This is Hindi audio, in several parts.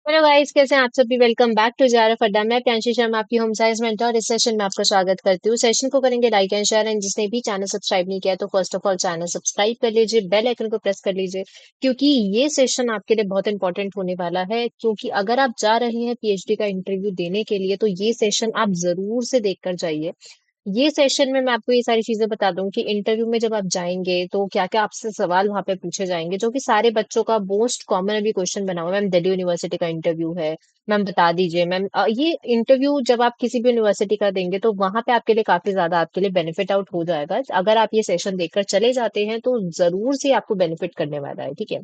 हेलो गाइस, कैसे हैं आप सभी। वेलकम बैक टू जारफ अड्डा। मैं प्रियांशी शर्मा, आपकी होम साइंस मेंटर, और इस सेशन में आपका स्वागत करती हूँ। सेशन को करेंगे लाइक एंड शेयर, एंड जिसने भी चैनल सब्सक्राइब नहीं किया है, तो first of all channel subscribe कर लीजिए, बेल आइकन को प्रेस कर लीजिए, क्योंकि ये सेशन आपके लिए बहुत इंपॉर्टेंट होने वाला है। क्योंकि अगर आप जा रहे हैं पीएचडी का इंटरव्यू देने के लिए, तो ये सेशन आप जरूर से देख कर जाइए। ये सेशन में मैं आपको ये सारी चीजें बता दूं कि इंटरव्यू में जब आप जाएंगे तो क्या क्या आपसे सवाल वहां पे पूछे जाएंगे, जो कि सारे बच्चों का मोस्ट कॉमन अभी क्वेश्चन बना हुआ है। मैम, दिल्ली यूनिवर्सिटी का इंटरव्यू है, मैम बता दीजिए। मैम, ये इंटरव्यू जब आप किसी भी यूनिवर्सिटी का देंगे तो वहां पे आपके लिए काफी ज्यादा आपके लिए बेनिफिट आउट हो जाएगा। अगर आप ये सेशन देखकर चले जाते हैं तो जरूर से आपको बेनिफिट करने वाला है, ठीक है।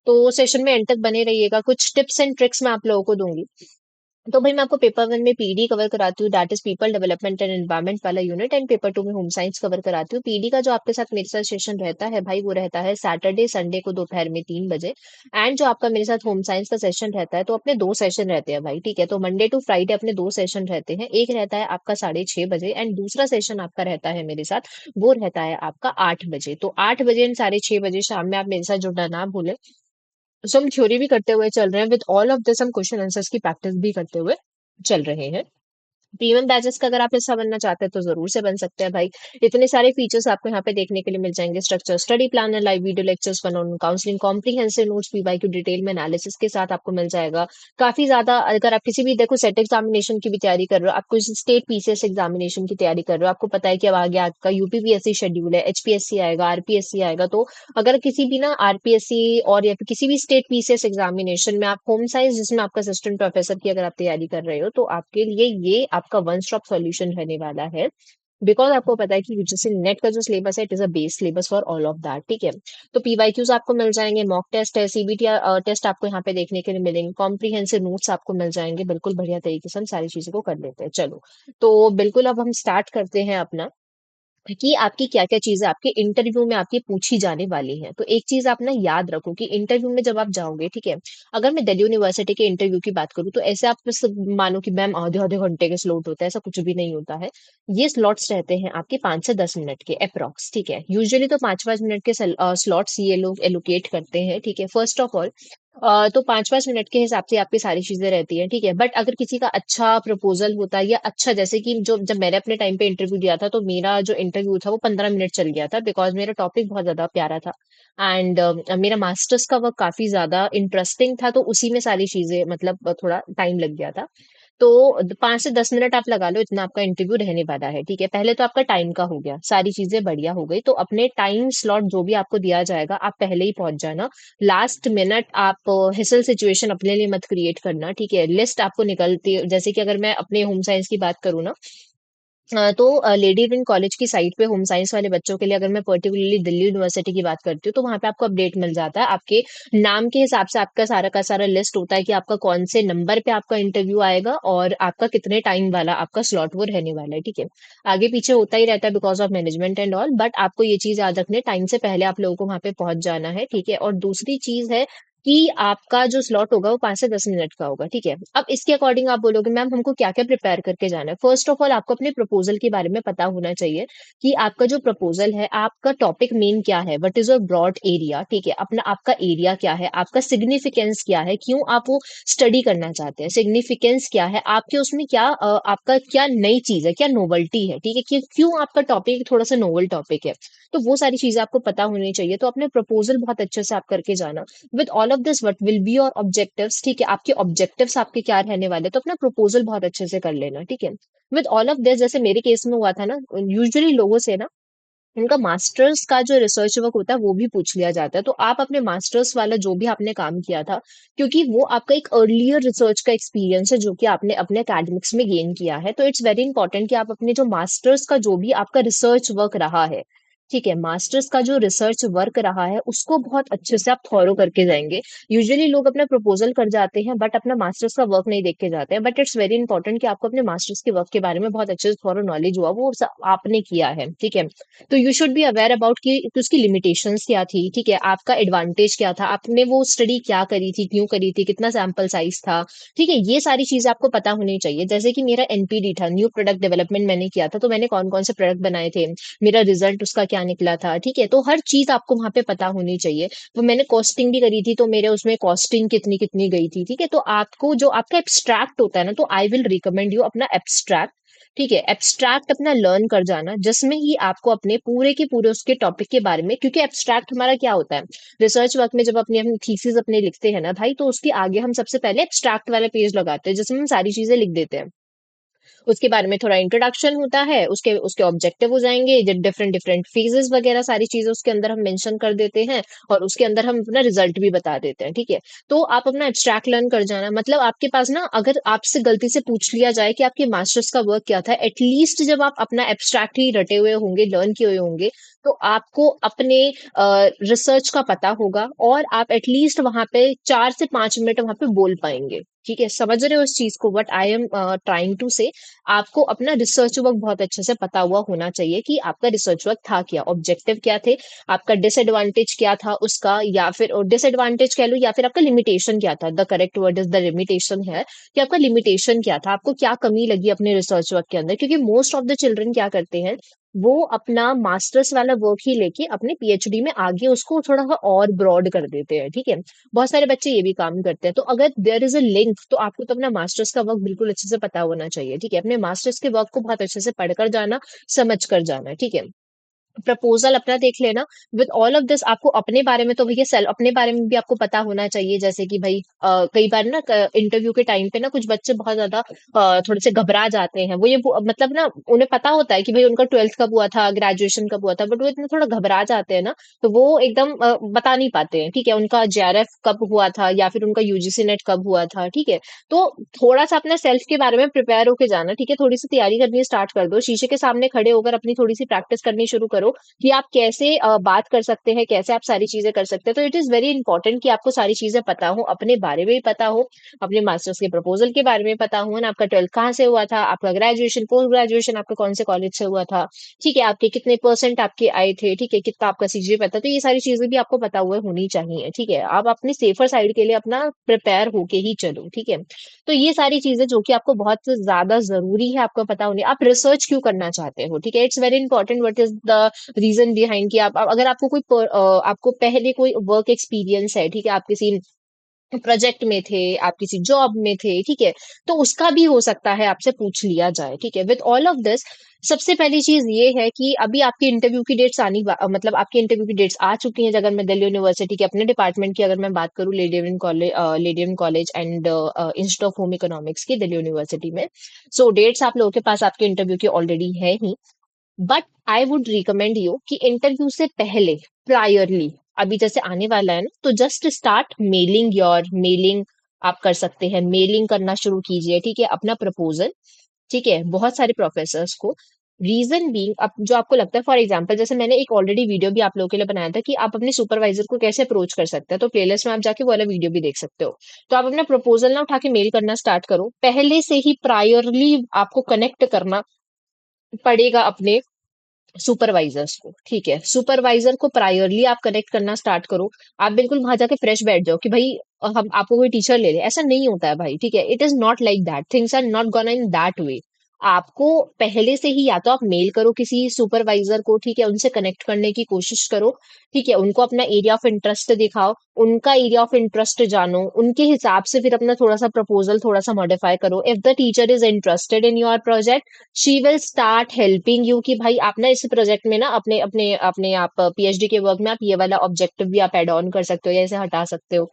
तो सेशन में एंड तक बने रहिएगा। कुछ टिप्स एंड ट्रिक्स मैं आप लोगों को दूंगी। तो भाई मैं आपको पेपर वन में पीडी कवर कराती हूँ, that is people development and environment वाला यूनिट, एंड पेपर टू में होम साइंस कवर कराती हूँ। पीडी का जो आपके साथ मेरे साथ सेशन रहता है भाई, वो रहता है सैटरडे संडे को दोपहर में 3 बजे। एंड जो आपका मेरे साथ होम साइंस का सेशन रहता है, तो अपने दो सेशन रहते हैं भाई, ठीक है। तो मंडे टू फ्राइडे अपने दो सेशन रहते हैं। एक रहता है आपका 6:30 बजे, एंड दूसरा सेशन आपका रहता है मेरे साथ, वो रहता है आपका 8 बजे। तो 8 बजे एंड 6:30 बजे शाम में आप मेरे साथ जुड़ना ना भूलें। सो हम थ्योरी भी करते हुए चल रहे हैं, विद ऑल ऑफ दिस हम क्वेश्चन आंसर्स की प्रैक्टिस भी करते हुए चल रहे हैं। प्रीमियम बैचेस का अगर आप हिस्सा बनना चाहते हैं तो जरूर से बन सकते हैं भाई। इतने सारे फीचर्स आपको यहाँ पे देखने के लिए मिल जाएंगे। Structure study planner, live video lectures, one on counselling, comprehensive notes, PYQ detail में एनालिसिस के साथ आपको मिल जाएगा। काफी ज्यादा, अगर आप किसी भी देखो सेट एग्जामिनेशन की भी तैयारी कर रहे हो, आपको स्टेट पीसीएस एग्जामिनेशन की तैयारी कर रहे हो, आपको पता है कि अब आगे आपका यूपीपीएससी शेड्यूल है, एचपीएससी आएगा, आरपीएससी आएगा। तो अगर किसी भी ना आरपीएससी और या फिर किसी भी स्टेट पीसीएस एग्जामिनेशन में आप होम साइंस, जिसमें आपका असिस्टेंट प्रोफेसर की अगर आप तैयारी कर रहे हो, तो आपके लिए ये आपका वन स्टॉप सॉल्यूशन रहने वाला है। बिकॉज आपको पता है कि जैसे नेट का जो सिलेबस है, it is a base syllabus for all of that, ठीक है। तो पीवाईक्यूज आपको मिल जाएंगे, मॉक टेस्ट है, सीबीटी टेस्ट आपको यहाँ पे देखने के लिए मिलेंगे, कॉम्प्रिहेंसिव नोट्स आपको मिल जाएंगे। बिल्कुल बढ़िया तरीके से हम सारी चीजों को कर लेते हैं। चलो, तो बिल्कुल अब हम स्टार्ट करते हैं अपना, कि आपकी क्या क्या चीजें आपके इंटरव्यू में आपकी पूछी जाने वाली हैं। तो एक चीज आप ना याद रखो कि इंटरव्यू में जब आप जाओगे, ठीक है। अगर मैं दिल्ली यूनिवर्सिटी के इंटरव्यू की बात करूँ, तो ऐसे आप बस मानो कि मैम आधे आधे घंटे के स्लॉट होता है, ऐसा कुछ भी नहीं होता है। ये स्लॉट्स रहते हैं आपके 5 से 10 मिनट के अप्रोक्स, ठीक है। यूजुअली तो 5 5 मिनट के स्लॉट्स ये लोग एलोकेट करते हैं, ठीक है। फर्स्ट ऑफ ऑल, तो 5 5 मिनट के हिसाब से आपकी सारी चीजें रहती हैं, ठीक है। बट अगर किसी का अच्छा प्रपोजल होता है, या अच्छा, जैसे कि जो जब मैंने अपने टाइम पे इंटरव्यू दिया था, तो मेरा जो इंटरव्यू था वो 15 मिनट चल गया था, बिकॉज मेरा टॉपिक बहुत ज्यादा प्यारा था। एंड मेरा मास्टर्स का वर्क काफी ज्यादा इंटरेस्टिंग था, तो उसी में सारी चीजें मतलब थोड़ा टाइम लग गया था। तो 5 से 10 मिनट आप लगा लो, इतना आपका इंटरव्यू रहने वाला है, ठीक है। पहले तो आपका टाइम का हो गया, सारी चीजें बढ़िया हो गई। तो अपने टाइम स्लॉट जो भी आपको दिया जाएगा, आप पहले ही पहुंच जाना। लास्ट मिनट आप हिसल सिचुएशन अपने लिए मत क्रिएट करना, ठीक है। लिस्ट आपको निकलती, जैसे कि अगर मैं अपने होम साइंस की बात करूँ ना, तो लेडी विंग कॉलेज की साइट पे होम साइंस वाले बच्चों के लिए, अगर मैं पर्टिकुलरली दिल्ली यूनिवर्सिटी की बात करती हूँ, तो वहां पे आपको अपडेट मिल जाता है। आपके नाम के हिसाब से आपका सारा का सारा लिस्ट होता है कि आपका कौन से नंबर पे आपका इंटरव्यू आएगा, और आपका कितने टाइम वाला आपका स्लॉट वो रहने वाला है, ठीक है। आगे पीछे होता ही रहता है because of management and all, but आपको ये चीज याद रखने, टाइम से पहले आप लोगों को वहां पे पहुंच जाना है, ठीक है। और दूसरी चीज है कि आपका जो स्लॉट होगा वो 5 से 10 मिनट का होगा, ठीक है। अब इसके अकॉर्डिंग आप बोलोगे मैम हमको क्या क्या प्रिपेयर करके जाना है। फर्स्ट ऑफ ऑल, आपको अपने प्रपोजल के बारे में पता होना चाहिए कि आपका जो प्रपोजल है, आपका टॉपिक मेन क्या है, what is your broad area, ठीक है। अपना आपका एरिया क्या है, आपका सिग्निफिकेंस क्या है, क्यों आप वो स्टडी करना चाहते हैं, सिग्निफिकेंस क्या है आपके उसमें, क्या आपका क्या नई चीज है, क्या नोवल्टी है, ठीक है, कि क्यों आपका टॉपिक थोड़ा सा नोवल टॉपिक है। तो वो सारी चीजें आपको पता होनी चाहिए। तो अपने प्रपोजल बहुत अच्छे से आप करके जाना। With all of this, what will be your objectives, ठीक है। आपके ऑब्जेक्टिव्स आपके क्या रहने वाले, तो अपना प्रपोजल बहुत अच्छे से कर लेना, ठीक है। विद ऑल ऑफ दिस, जैसे मेरे केस में हुआ था ना, यूजुअली लोगों से ना उनका मास्टर्स का जो रिसर्च वर्क होता है वो भी पूछ लिया जाता है। तो आप अपने मास्टर्स वाला जो भी आपने काम किया था, क्योंकि वो आपका एक अर्लियर रिसर्च का एक्सपीरियंस है जो कि आपने अपने एकेडमिक्स में गेन किया है, तो इट्स वेरी इंपॉर्टेंट कि आप अपने जो मास्टर्स का जो भी आपका रिसर्च वर्क रहा है, ठीक है, मास्टर्स का जो रिसर्च वर्क रहा है उसको बहुत अच्छे से आप फॉलो करके जाएंगे। यूजुअली लोग अपना प्रपोजल कर जाते हैं बट अपना मास्टर्स का वर्क नहीं देख के जाते हैं, बट इट्स वेरी इंपॉर्टेंट कि आपको अपने मास्टर्स के वर्क के बारे में बहुत अच्छे से थॉरो नॉलेज हुआ, वो आपने किया है, ठीक है। तो you should be aware about कि उसकी लिमिटेशंस क्या थी, ठीक है, आपका एडवांटेज क्या था, आपने वो स्टडी क्या करी थी, क्यों करी थी, कितना सैंपल साइज था, ठीक है। ये सारी चीजें आपको पता होनी चाहिए। जैसे कि मेरा एनपीडी था, न्यू प्रोडक्ट डेवलपमेंट मैंने किया था, तो मैंने कौन कौन से प्रोडक्ट बनाए थे, मेरा रिजल्ट उसका क्या क्या निकला था, ठीक है? तो हर चीज आपको वहां पे पता होनी चाहिए। तो मैंने कॉस्टिंग भी करी थी, तो मेरे उसमें कॉस्टिंग कितनी कितनी गई थी, ठीक है? तो आपको जो आपका एब्स्ट्रैक्ट होता है ना, तो आई विल रिकमेंड यू अपना एब्स्ट्रैक्ट, ठीक है? एब्स्ट्रैक्ट अपना लर्न कर जाना, जिसमें ही आपको अपने पूरे के पूरे उसके टॉपिक के बारे में, क्योंकि एब्स्ट्रैक्ट हमारा क्या होता है, रिसर्च वर्क में जब अपनी अपनी थीसिस अपने लिखते हैं ना भाई, तो उसके आगे हम सबसे पहले एब्स्ट्रैक्ट वाला पेज लगाते हैं, जिसमें हम सारी चीजें लिख देते हैं। उसके बारे में थोड़ा इंट्रोडक्शन होता है, उसके उसके ऑब्जेक्टिव हो जाएंगे, डिफरेंट डिफरेंट फेजेस वगैरह सारी चीजें उसके अंदर हम मेंशन कर देते हैं, और उसके अंदर हम अपना रिजल्ट भी बता देते हैं, ठीक है? तो आप अपना एब्स्ट्रैक्ट लर्न कर जाना, मतलब आपके पास ना, अगर आपसे गलती से पूछ लिया जाए कि आपके मास्टर्स का वर्क क्या था, एटलीस्ट जब आप अपना एब्स्ट्रैक्ट ही रटे हुए होंगे, लर्न किए हुए होंगे, तो आपको अपने रिसर्च का पता होगा, और आप एटलीस्ट वहां पे 4 से 5 मिनट वहां पे बोल पाएंगे। ठीक है, समझ रहे हो इस चीज को, what I am trying to say? आपको अपना रिसर्च वर्क बहुत अच्छे से पता हुआ होना चाहिए कि आपका रिसर्च वर्क था क्या, ऑब्जेक्टिव क्या थे, आपका डिसएडवांटेज क्या था उसका, या फिर डिसएडवांटेज कह लो, या फिर आपका लिमिटेशन क्या था। The correct word is the limitation है, कि आपका लिमिटेशन क्या था, आपको क्या कमी लगी अपने रिसर्च वर्क के अंदर। क्योंकि मोस्ट ऑफ द चिल्ड्रन क्या करते हैं, वो अपना मास्टर्स वाला वर्क ही लेके अपने पीएचडी में आगे उसको थोड़ा सा और ब्रॉड कर देते हैं, ठीक है? बहुत सारे बच्चे ये भी काम करते हैं। तो अगर देयर इज अ लिंक, तो आपको तो अपना मास्टर्स का वर्क बिल्कुल अच्छे से पता होना चाहिए, ठीक है? अपने मास्टर्स के वर्क को बहुत अच्छे से पढ़कर जाना, समझ कर जाना, ठीक है? प्रपोजल अपना देख लेना। विद ऑल ऑफ दिस, आपको अपने बारे में तो भैया सेल्फ, अपने बारे में भी आपको पता होना चाहिए। जैसे कि भाई कई बार ना इंटरव्यू के टाइम पे ना कुछ बच्चे बहुत ज्यादा थोड़े से घबरा जाते हैं। वो ये मतलब ना, उन्हें पता होता है कि भाई उनका 12th कब हुआ था, ग्रेजुएशन कब हुआ था, बट वो इतना थोड़ा घबरा जाते हैं ना, तो वो एकदम बता नहीं पाते हैं, ठीक है? उनका जेआरएफ कब हुआ था, या फिर उनका यूजीसी नेट कब हुआ था, ठीक है? तो थोड़ा सा अपना सेल्फ के बारे में प्रिपेयर होके जाना, ठीक है? थोड़ी सी तैयारी करनी स्टार्ट कर दो, शीशे के सामने खड़े होकर अपनी थोड़ी सी प्रैक्टिस करनी शुरू करो, कि आप कैसे बात कर सकते हैं, कैसे आप सारी चीजें कर सकते हैं। तो इट इज वेरी इंपॉर्टेंट कि आपको सारी चीजें पता हो, अपने बारे में भी पता हो, अपने मास्टर्स के प्रपोजल के बारे में पता हो ना, आपका 12th कहाँ से हुआ था, आपका ग्रेजुएशन पोस्ट ग्रेजुएशन आपका कौन से कॉलेज से हुआ था, ठीक है? आपके कितने परसेंट आपके आए थे, ठीक है? कितना आपका सीजीपीए पता, तो ये सारी चीजें भी आपको पता हुए होनी चाहिए, ठीक है? आप अपनी सेफर साइड के लिए अपना प्रिपेयर होके ही चलो, ठीक है? तो ये सारी चीजें जो कि आपको बहुत ज्यादा जरूरी है आपको पता होनी। आप रिसर्च क्यों करना चाहते हो, ठीक है? It's very important what is the reason behind, कि अगर आपको आपको पहले कोई वर्क एक्सपीरियंस है, ठीक है? आप किसी प्रोजेक्ट में थे, आप किसी जॉब में थे, ठीक है? तो उसका भी हो सकता है आपसे पूछ लिया जाए, ठीक है? विद ऑल ऑफ दिस, सबसे पहली चीज ये है कि अभी आपकी इंटरव्यू की डेट्स मतलब आपकी इंटरव्यू की डेट्स आ चुकी हैं। अगर मैं दिल्ली यूनिवर्सिटी के अपने डिपार्टमेंट की अगर मैं बात करूं, Lady Irwin college and institute of home economics की दिल्ली यूनिवर्सिटी में, सो डेट्स आप लोगों के पास आपके इंटरव्यू की ऑलरेडी है ही। But I would recommend you कि इंटरव्यू से पहले, प्रायरली, अभी जैसे आने वाला है ना, तो just start mailing your mailing. आप कर सकते हैं, मेलिंग करना शुरू कीजिए, ठीक है? अपना प्रपोजल, ठीक है, बहुत सारे प्रोफेसर्स को। रीजन बीइंग, अब जो आपको लगता है, फॉर एग्जांपल जैसे मैंने एक ऑलरेडी वीडियो भी आप लोगों के लिए बनाया था कि आप अपने सुपरवाइजर को कैसे अप्रोच कर सकते हैं, तो प्लेलिस्ट में आप जाके वो वाला वीडियो भी देख सकते हो। तो आप अपना प्रपोजल ना उठा के मेल करना स्टार्ट करो, पहले से ही प्रायरली आपको कनेक्ट करना पड़ेगा अपने सुपरवाइजर्स को, ठीक है? सुपरवाइजर को प्रायरली आप कनेक्ट करना स्टार्ट करो। आप बिल्कुल वहां जाके फ्रेश बैठ जाओ कि भाई हम आपको कोई टीचर ले ले, ऐसा नहीं होता है भाई, ठीक है? It is not like that, things are not gonna in that way. आपको पहले से ही या तो आप मेल करो किसी सुपरवाइजर को, ठीक है? उनसे कनेक्ट करने की कोशिश करो, ठीक है? उनको अपना एरिया ऑफ इंटरेस्ट दिखाओ, उनका एरिया ऑफ इंटरेस्ट जानो, उनके हिसाब से फिर अपना थोड़ा सा प्रपोजल थोड़ा सा मॉडिफाई करो। If the teacher is interested in your project, she will start helping you, कि भाई आप ना इस प्रोजेक्ट में ना अपने अपने अपने आप पीएचडी के वर्क में आप ये वाला ऑब्जेक्टिव भी आप एड ऑन कर सकते हो या इसे हटा सकते हो।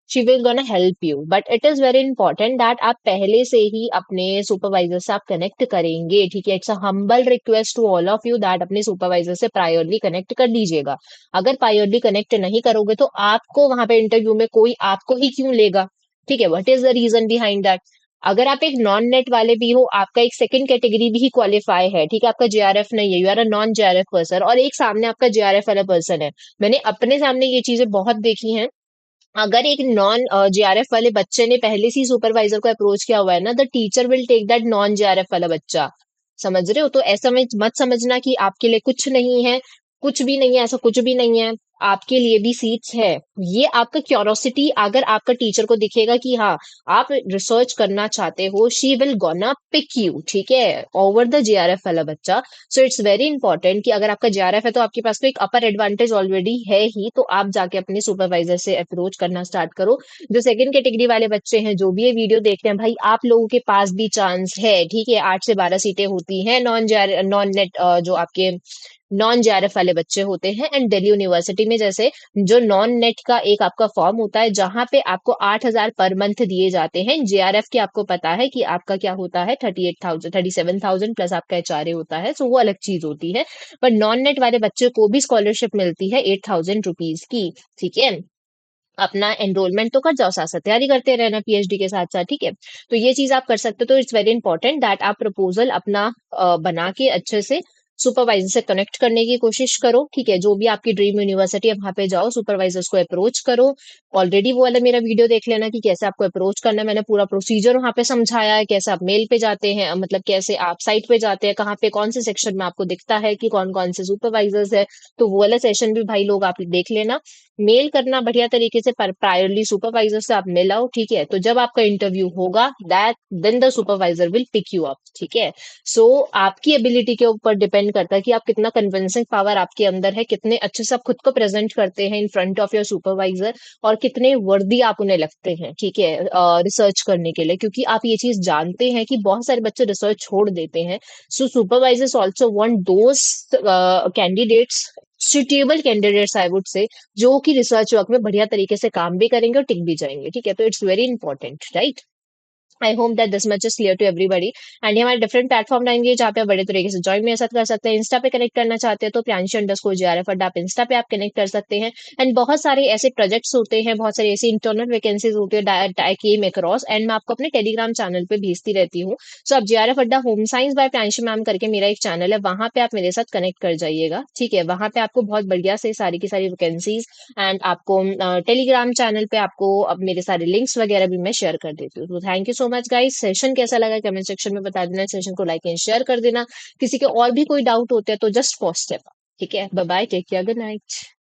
She will gonna help you, but it is very important that आप पहले से ही अपने सुपरवाइजर से आप कनेक्ट करेंगे, ठीक है? It's a humble request to all of you that अपने सुपरवाइजर से प्रायरली कनेक्ट कर लीजिएगा। अगर प्रायरली कनेक्ट नहीं करोगे तो आपको वहां पे इंटरव्यू में कोई आपको ही क्यों लेगा, ठीक है? What is the reason behind that? अगर आप एक नॉन नेट वाले भी हो, आपका एक सेकंड कैटेगरी भी क्वालिफाई है, ठीक है? आपका जेआरएफ नहीं है, you are a non JRF person, और एक सामने आपका जेआरएफ वाला पर्सन है। मैंने अपने सामने ये चीजें बहुत देखी हैं। अगर एक नॉन जेआरएफ वाले बच्चे ने पहले से ही सुपरवाइजर को अप्रोच किया हुआ है ना, the teacher will take that non JRF वाला बच्चा। समझ रहे हो? तो ऐसा मत समझना कि आपके लिए कुछ नहीं है, कुछ भी नहीं है, ऐसा कुछ भी नहीं है। आपके लिए भी सीट्स है। ये आपका क्यूरोसिटी अगर आपका टीचर को दिखेगा कि हाँ आप रिसर्च करना चाहते हो, she will gonna pick you, ठीक है, ओवर द जेआरएफ वाला बच्चा। सो इट्स वेरी इंपॉर्टेंट कि अगर आपका जेआरएफ है तो आपके पास तो एक अपर एडवांटेज ऑलरेडी है ही, तो आप जाके अपने सुपरवाइजर से अप्रोच करना स्टार्ट करो। जो सेकंड कैटेगरी वाले बच्चे हैं जो भी ये वीडियो देख रहे हैं, भाई आप लोगों के पास भी चांस है, ठीक है, 8 से 12 सीटें होती हैं नॉन नेट, जो आपके नॉन जेआरएफ वाले बच्चे होते हैं। एंड दिल्ली यूनिवर्सिटी में जैसे जो नॉन नेट का एक आपका फॉर्म होता है जहां पे आपको 8,000 पर मंथ दिए जाते हैं, जेआरएफ के आपको पता है कि आपका क्या होता है, 38,000 37,000 प्लस आपका एचआरए होता है, सो वो अलग चीज होती है। पर नॉन नेट वाले बच्चे को भी स्कॉलरशिप मिलती है 8,000 रुपीज की, ठीक है। अपना एनरोलमेंट तो कर जाओ, साथ साथ तैयारी करते रहना पीएचडी के साथ साथ, ठीक है। तो ये चीज आप कर सकते हो। तो इट्स वेरी इंपॉर्टेंट दैट आप प्रपोजल अपना बना के अच्छे से सुपरवाइजर से कनेक्ट करने की कोशिश करो, ठीक है। जो भी आपकी ड्रीम यूनिवर्सिटी है वहां पे जाओ, सुपरवाइजर्स को अप्रोच करो। ऑलरेडी वो वाला मेरा वीडियो देख लेना कि कैसे आपको अप्रोच करना है, मैंने पूरा प्रोसीजर वहां पे समझाया है, कैसे आप मेल पे जाते हैं, मतलब कैसे आप साइट पे जाते हैं, कहाँ पे कौन से सेक्शन में आपको दिखता है कि कौन कौन से सुपरवाइजर्स है। तो वो वाला सेशन भी भाई लोग आप देख लेना। मेल करना बढ़िया तरीके से, पर प्रायरली सुपरवाइजर से आप मिल आओ, ठीक है। तो जब आपका इंटरव्यू होगा that then the supervisor will pick you up, ठीक है। सो आपकी एबिलिटी के ऊपर डिपेंड करता है कि आप कितना कन्विंसिंग पावर आपके अंदर है, कितने अच्छे से आप खुद को प्रेजेंट करते हैं in front of your supervisor, और कितने वर्दी आप उन्हें लगते हैं, ठीक है, रिसर्च करने के लिए। क्योंकि आप ये चीज जानते हैं कि बहुत सारे बच्चे रिसर्च छोड़ देते हैं। So supervisors also want those candidates, suitable candidates I would say, जो कि रिसर्च वर्क में बढ़िया तरीके से काम भी करेंगे और टिक भी जाएंगे, ठीक है। तो it's very important, right. I hope that this much is clear to everybody. And ये हमारे डिफरेंट प्लेटफॉर्म रहेंगे जहाँ पे आप बड़े तरीके से ज्वाइन मेरे साथ कर सकते हैं। इंस्टा पे कनेक्ट करना चाहते हैं तो प्रियांशी_JRF अड्डा आप इंस्टा पे आप कनेक्ट कर सकते हैं। एंड बहुत सारे ऐसे प्रोजेक्ट्स होते हैं, बहुत सारी ऐसी इंटरनल वैकेंसीज होती है केम अक्रॉस, एंड मैं आपको अपने टेलीग्राम चैनल पे भेजती रहती हूँ। सो आप JRF अड्डा home science by Priyanshi ma'am करके मेरा एक चैनल है, वहां पे आप मेरे साथ कनेक्ट कर जाइएगा, ठीक है। वहां पे आपको बहुत बढ़िया से सारी की सारी वैकेंसीज, एंड आपको टेलीग्राम चैनल पे आपको अब मेरे सारे लिंक्स वगैरह भी मैं शेयर कर देती हूँ। तो thank you so much guys. Session कैसा लगा कमेंट सेक्शन में बता देना, सेशन को लाइक एंड शेयर कर देना। किसी के और भी कोई डाउट होते हैं तो जस्ट पोस्ट है, ठीक है। Bye bye, take care, good night.